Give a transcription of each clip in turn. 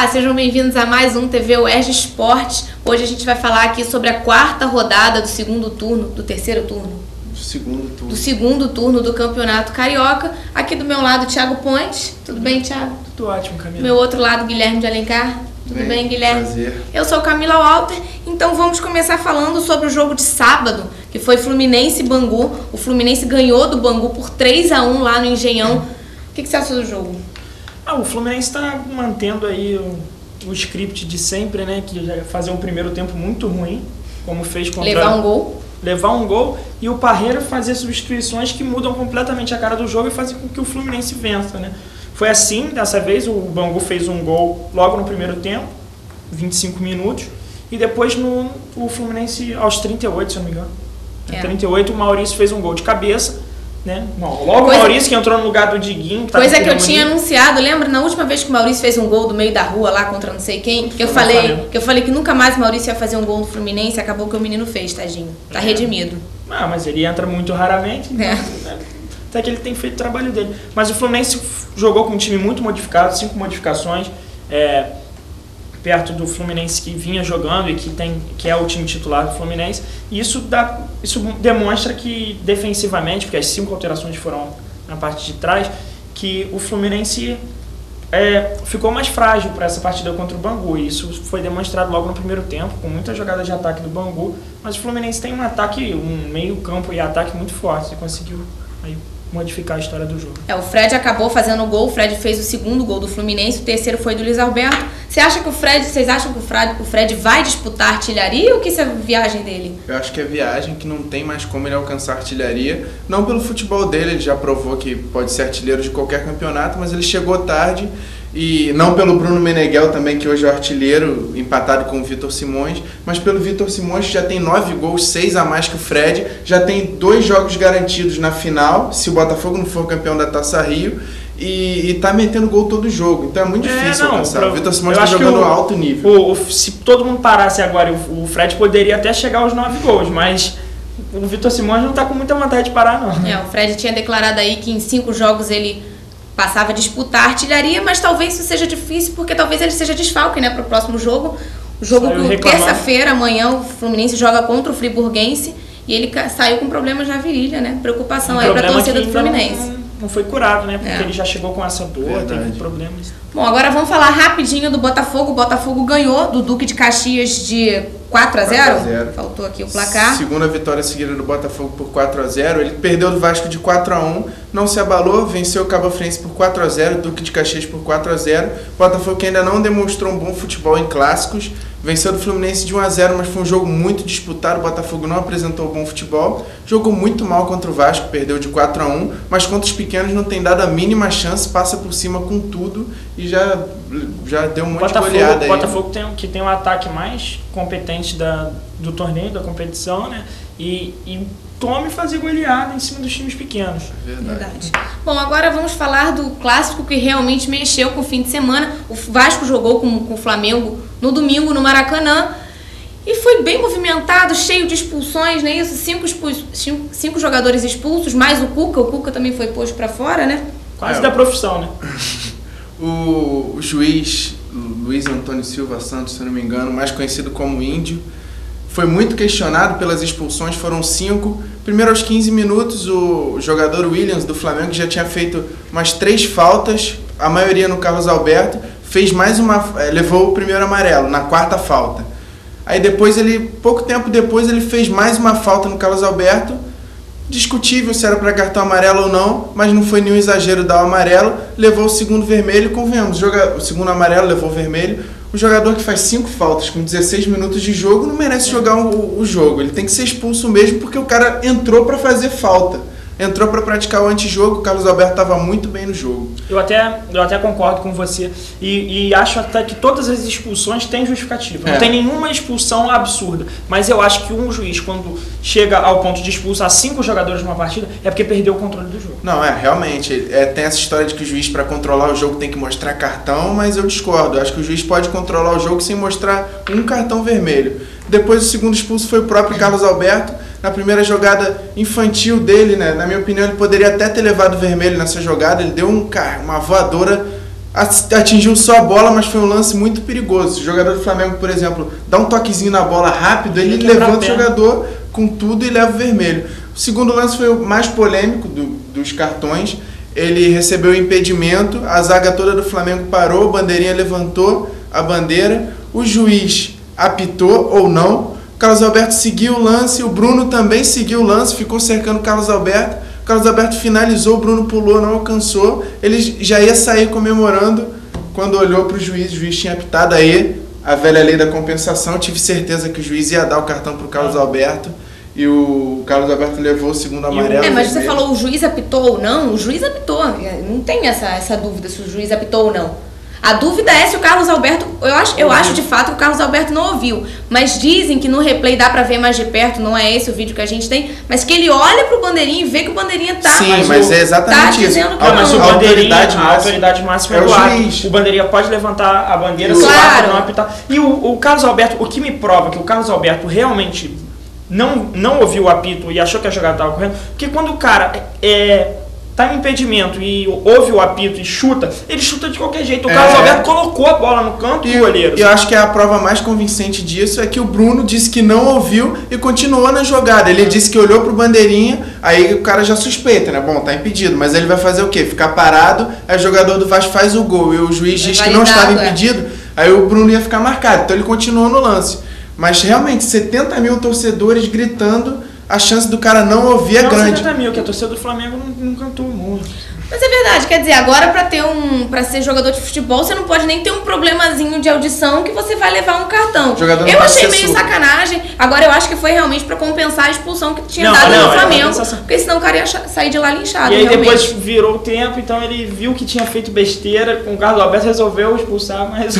Olá, sejam bem-vindos a mais um TV UERJ Esportes. Hoje a gente vai falar aqui sobre a quarta rodada do segundo turno, do terceiro turno? Do segundo turno do Campeonato Carioca. Aqui do meu lado, Thiago Pontes. Tudo bem, Thiago? Tudo ótimo, Camila. Do meu outro lado, Guilherme de Alencar. Tudo bem, Guilherme? Prazer. Eu sou Camila Walter. Então vamos começar falando sobre o jogo de sábado, que foi Fluminense e Bangu. O Fluminense ganhou do Bangu por 3-1 lá no Engenhão. O que você achou do jogo? O Fluminense está mantendo aí o script de sempre, né? Que já fazer um primeiro tempo muito ruim, como fez contra... Levar um gol e o Parreira fazer substituições que mudam completamente a cara do jogo e fazem com que o Fluminense vença, né? Foi assim, dessa vez, o Bangu fez um gol logo no primeiro tempo, 25 minutos, e depois o Fluminense aos 38, se eu não me engano. 38, o Maurício fez um gol de cabeça, né? Logo o Maurício que entrou no lugar do Diguinho. Coisa que eu tinha anunciado, lembra? Na última vez que o Maurício fez um gol do meio da rua lá contra não sei quem, que eu falei que nunca mais o Maurício ia fazer um gol no Fluminense, acabou que o menino fez, tadinho. Tá redimido. Mas ele entra muito raramente, então, né? Até que ele tem feito o trabalho dele. Mas o Fluminense jogou com um time muito modificado, 5 modificações, perto do Fluminense que vinha jogando e que é o time titular do Fluminense. E isso demonstra que defensivamente, porque as 5 alterações foram na parte de trás, que o Fluminense ficou mais frágil para essa partida contra o Bangu. E isso foi demonstrado logo no primeiro tempo, com muitas jogadas de ataque do Bangu. Mas o Fluminense tem um meio campo e ataque muito forte. Ele conseguiu aí modificar a história do jogo. O Fred acabou fazendo o gol, o Fred fez o segundo gol do Fluminense, o terceiro foi do Luiz Alberto. Vocês acham que o Fred vai disputar artilharia ou que isso é viagem dele? Eu acho que é viagem, que não tem mais como ele alcançar artilharia. Não pelo futebol dele, ele já provou que pode ser artilheiro de qualquer campeonato, mas ele chegou tarde. E não pelo Bruno Meneghel também, que hoje é o artilheiro, empatado com o Vitor Simões, mas pelo Vitor Simões, que já tem 9 gols, 6 a mais que o Fred, já tem 2 jogos garantidos na final, se o Botafogo não for campeão da Taça Rio, e tá metendo gol todo jogo, então é muito difícil alcançar. O Vitor Simões tá jogando alto nível. Se todo mundo parasse agora, o Fred poderia até chegar aos 9 gols, mas o Vitor Simões não tá com muita vontade de parar, não. O Fred tinha declarado aí que em 5 jogos ele passava a disputar a artilharia, mas talvez isso seja difícil, porque talvez ele seja desfalque, né, para o próximo jogo. O jogo terça-feira, amanhã, o Fluminense joga contra o Friburguense e ele saiu com problemas na virilha, né? Preocupação aí para a torcida do Fluminense. Não foi curado, né? Porque ele já chegou com essa dor, teve problemas. Bom, agora vamos falar rapidinho do Botafogo. O Botafogo ganhou do Duque de Caxias de 4-0. Faltou aqui o placar. Segunda vitória seguida do Botafogo por 4-0. Ele perdeu do Vasco de 4-1, não se abalou, venceu o Cabo Friense por 4-0, Duque de Caxias por 4-0. Botafogo que ainda não demonstrou um bom futebol em clássicos. Venceu do Fluminense de 1-0, mas foi um jogo muito disputado. O Botafogo não apresentou bom futebol. Jogou muito mal contra o Vasco, perdeu de 4-1, mas contra os pequenos não tem dado a mínima chance, passa por cima com tudo e já deu um monte de goleada aí. O Botafogo que tem o ataque mais competente do torneio, da competição, né? E tome fazer goleada em cima dos times pequenos. Verdade. Bom, agora vamos falar do clássico que realmente mexeu com o fim de semana. O Vasco jogou com o Flamengo no domingo no Maracanã e foi bem movimentado, cheio de expulsões, né? Isso, 5 jogadores expulsos, mais o Cuca também foi posto para fora, né? Quase da profissão, né? O juiz Luiz Antônio Silva Santos, se eu não me engano, mais conhecido como Índio, foi muito questionado pelas expulsões, foram 5. Primeiro aos 15 minutos, o jogador Williams do Flamengo, que já tinha feito umas 3 faltas, a maioria no Carlos Alberto, fez mais levou o primeiro amarelo, na 4ª falta. Aí depois pouco tempo depois, ele fez mais uma falta no Carlos Alberto, discutível se era para cartão amarelo ou não, mas não foi nenhum exagero dar o amarelo, levou o segundo vermelho, convenhamos, o segundo amarelo levou o vermelho. O jogador que faz 5 faltas com 16 minutos de jogo não merece jogar o jogo. Ele tem que ser expulso mesmo porque o cara entrou para fazer falta. Entrou para praticar o antijogo, o Carlos Alberto estava muito bem no jogo. Eu até concordo com você e acho até que todas as expulsões têm justificativa. Não tem nenhuma expulsão absurda. Mas eu acho que um juiz, quando chega ao ponto de expulsar 5 jogadores numa partida, é porque perdeu o controle do jogo. Não, realmente. Tem essa história de que o juiz, para controlar o jogo, tem que mostrar cartão, mas eu discordo. Eu acho que o juiz pode controlar o jogo sem mostrar um cartão vermelho. Depois, o segundo expulso foi o próprio Carlos Alberto. Na primeira jogada infantil dele, né? Na minha opinião, ele poderia até ter levado vermelho nessa jogada. Ele deu uma voadora atingiu só a bola, mas foi um lance muito perigoso. O jogador do Flamengo, por exemplo, dá um toquezinho na bola rápido, ele levanta o jogador com tudo e leva o vermelho. O segundo lance foi o mais polêmico dos cartões. Ele recebeu o impedimento, a zaga toda do Flamengo parou, o bandeirinha levantou a bandeira, o juiz apitou ou não, o Carlos Alberto seguiu o lance, o Bruno também seguiu o lance, ficou cercando o Carlos Alberto. O Carlos Alberto finalizou, o Bruno pulou, não alcançou. Ele já ia sair comemorando quando olhou para o juiz tinha apitado. Aí, a velha lei da compensação, tive certeza que o juiz ia dar o cartão para o Carlos Alberto. E o Carlos Alberto levou o segundo amarelo. Mas você falou o juiz apitou ou não? O juiz apitou. Não tem essa dúvida se o juiz apitou ou não. A dúvida é se o Carlos Alberto... Eu acho de fato que o Carlos Alberto não ouviu. Mas dizem que no replay dá pra ver mais de perto, não é esse o vídeo que a gente tem, mas que ele olha pro bandeirinho e vê que o bandeirinho tá... Sim, mas é exatamente isso. Mas o bandeirinho, a autoridade máxima é o juiz. O bandeirinha pode levantar a bandeira, claro. Não apitar. E o Carlos Alberto, o que me prova que o Carlos Alberto realmente não ouviu o apito e achou que a jogada estava correndo, porque quando o cara tá em impedimento e ouve o apito e chuta, ele chuta de qualquer jeito. O Carlos Alberto colocou a bola no canto do goleiro. E eu acho que a prova mais convincente disso é que o Bruno disse que não ouviu e continuou na jogada. Ele disse que olhou pro bandeirinha, aí o cara já suspeita, né? Bom, tá impedido, mas ele vai fazer o quê? Ficar parado, aí o jogador do Vasco faz o gol e o juiz diz que não estava impedido, aí o Bruno ia ficar marcado. Então ele continuou no lance. Mas realmente, 70 mil torcedores gritando, a chance do cara não ouvir é grande. 70 mil, que a torcida do Flamengo não cantou muito. Mas é verdade, quer dizer, agora pra ser jogador de futebol, você não pode nem ter um problemazinho de audição que você vai levar um cartão. Eu achei meio sacanagem, agora eu acho que foi realmente pra compensar a expulsão que tinha dado no Flamengo, porque senão o cara ia sair de lá linchado. E aí depois virou o tempo, então ele viu que tinha feito besteira, com o Carlos Alberto resolveu expulsar, mas...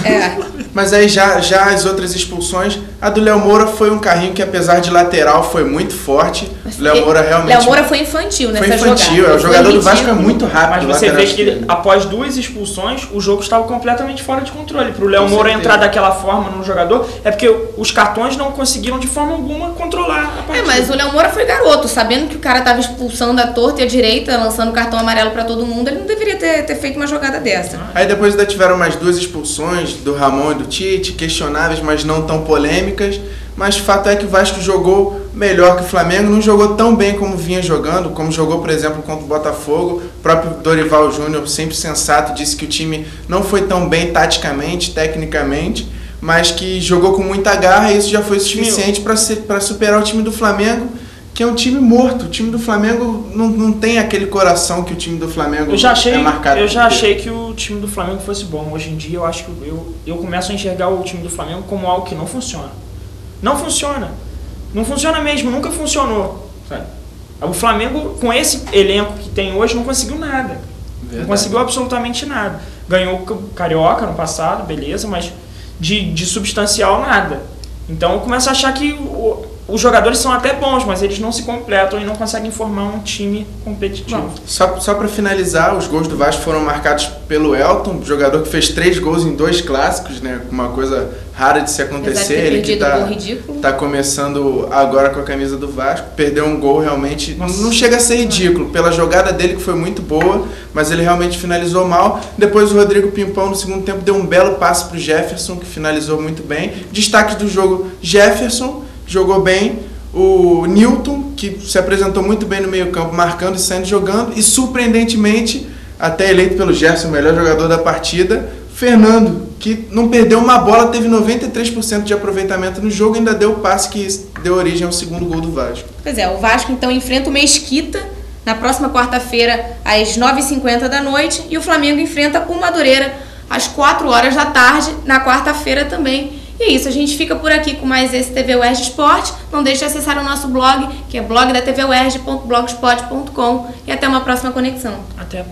Mas aí já as outras expulsões, a do Léo Moura foi um carrinho que apesar de lateral foi muito forte. O Léo Moura realmente... Léo Moura foi infantil nessa jogada. Foi infantil, o jogador do Vasco é muito rápido. Mas você vê que após 2 expulsões, o jogo estava completamente fora de controle. Para o Léo Moura entrar daquela forma no jogador, é porque os cartões não conseguiram de forma alguma controlar a partida. Mas o Léo Moura foi garoto, sabendo que o cara estava expulsando a torta e a direita, lançando cartão amarelo para todo mundo, ele não deveria ter feito uma jogada dessa. Aí depois ainda tiveram mais 2 expulsões do Ramon e do Tite, questionáveis, mas não tão polêmicas. Mas o fato é que o Vasco jogou melhor que o Flamengo, não jogou tão bem como vinha jogando, como jogou, por exemplo, contra o Botafogo. O próprio Dorival Júnior, sempre sensato, disse que o time não foi tão bem taticamente, tecnicamente, mas que jogou com muita garra e isso já foi suficiente para superar o time do Flamengo, que é um time morto. O time do Flamengo não tem aquele coração que o time do Flamengo é marcado. Eu já achei que o time do Flamengo fosse bom. Hoje em dia eu acho que eu começo a enxergar o time do Flamengo como algo que não funciona. Não funciona. Não funciona mesmo, nunca funcionou. Sabe? O Flamengo, com esse elenco que tem hoje, não conseguiu nada. Verdade. Não conseguiu absolutamente nada. Ganhou o Carioca no passado, beleza, mas de substancial nada. Então eu começo a achar que os jogadores são até bons, mas eles não se completam e não conseguem formar um time competitivo. Bom, só para finalizar, os gols do Vasco foram marcados pelo Elton, jogador que fez 3 gols em 2 clássicos, né? Uma coisa rara de se acontecer. Ele que tá começando agora com a camisa do Vasco, perdeu um gol realmente, não chega a ser ridículo, pela jogada dele que foi muito boa, mas ele realmente finalizou mal. Depois o Rodrigo Pimpão no segundo tempo deu um belo passe pro Jefferson, que finalizou muito bem. Destaque do jogo, Jefferson jogou bem, o Nilton, que se apresentou muito bem no meio-campo, marcando e saindo jogando, e surpreendentemente, até eleito pelo Gerson, o melhor jogador da partida, Fernando, que não perdeu uma bola, teve 93% de aproveitamento no jogo e ainda deu o passe que deu origem ao segundo gol do Vasco. Pois é, o Vasco então enfrenta o Mesquita na próxima quarta-feira às 9h50 da noite e o Flamengo enfrenta o Madureira às 4 horas da tarde na quarta-feira também. E é isso, a gente fica por aqui com mais esse TV UERJ Esporte. Não deixe de acessar o nosso blog, que é blogdatvUERJ.blogspot.com, e até uma próxima conexão. Até.